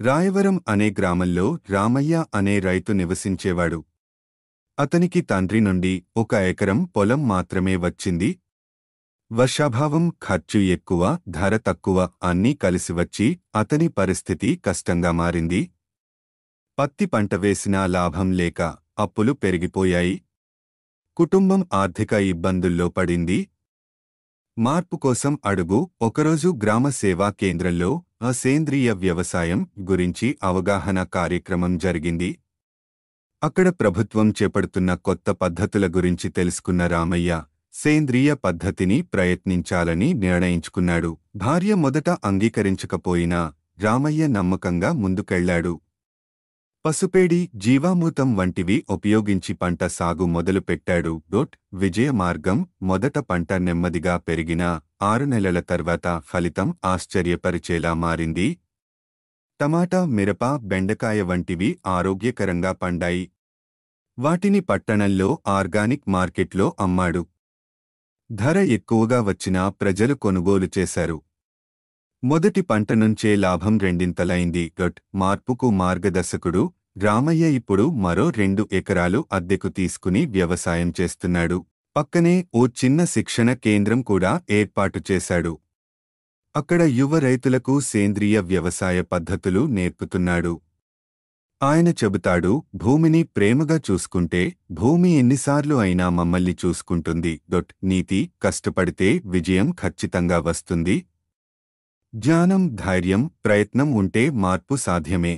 రాయవరం అనే గ్రామంలో రామయ్య అనే రైతు నివసించేవాడు. అతనికి తండ్రి నుండి 1 ఎకరం పొలం మాత్రమే వచ్చింది. వర్షాభావం, ఖర్చు ఎక్కువ, ధర తక్కువ అన్నీ కలిసివచ్చి అతని పరిస్థితి కష్టంగా మారింది. పత్తి పంట వేసినా లాభం లేక అప్పులు పెరిగిపోయాయి. కుటుంబం ఆర్థిక ఇబ్బందుల్లో పడింది. మార్పు కోసం అడుగు. ఒకరోజు గ్రామ సేవా కేంద్రంలో సేంద్రియ వ్యవసాయం గురించి అవగాహన కార్యక్రమం జరిగింది. అక్కడ ప్రభుత్వం చేపడుతున్న కొత్త పద్ధతుల గురించి తెలుసుకున్న రామయ్య సేంద్రియ పద్ధతిని ప్రయత్నించాలని నిర్ణయించుకున్నాడు. భార్య మొదట అంగీకరించకపోయినా రామయ్య నమ్మకంగా ముందుకెళ్లాడు. పసుపేడి, జీవామృతం వంటివి ఉపయోగించి పంట సాగు మొదలుపెట్టాడు. విజయ మార్గం. మొదట పంట నెమ్మదిగా పెరిగినా 6 నెలల తర్వాత ఫలితం ఆశ్చర్యపరిచేలా మారింది. టమాటా, మిరప, బెండకాయ వంటివి ఆరోగ్యకరంగా పండాయి. వాటిని పట్టణంలో ఆర్గానిక్ మార్కెట్లో అమ్మాడు. ధర ఎక్కువగా వచ్చినా ప్రజలు కొనుగోలు చేశారు. మొదటి పంట నుంచే లాభం రెండింతలైంది. మార్పుకు మార్గదర్శకుడు రామయ్య ఇప్పుడు మరో 2 ఎకరాలు అద్దెకు తీసుకుని వ్యవసాయం చేస్తున్నాడు. పక్కనే ఓ చిన్న శిక్షణ కేంద్రం కూడా ఏర్పాటు చేశాడు. అక్కడ యువ రైతులకు సేంద్రియ వ్యవసాయ పద్ధతులు నేర్పుతున్నాడు. ఆయన చెబుతాడు, భూమిని ప్రేమగా చూసుకుంటే భూమి ఎన్నిసార్లు అయినా మమ్మల్ని చూసుకుంటుంది. నీతి. కష్టపడితే విజయం ఖచ్చితంగా వస్తుంది. జ్ఞానం, ధైర్యం, ప్రయత్నం ఉంటే మార్పు సాధ్యమే.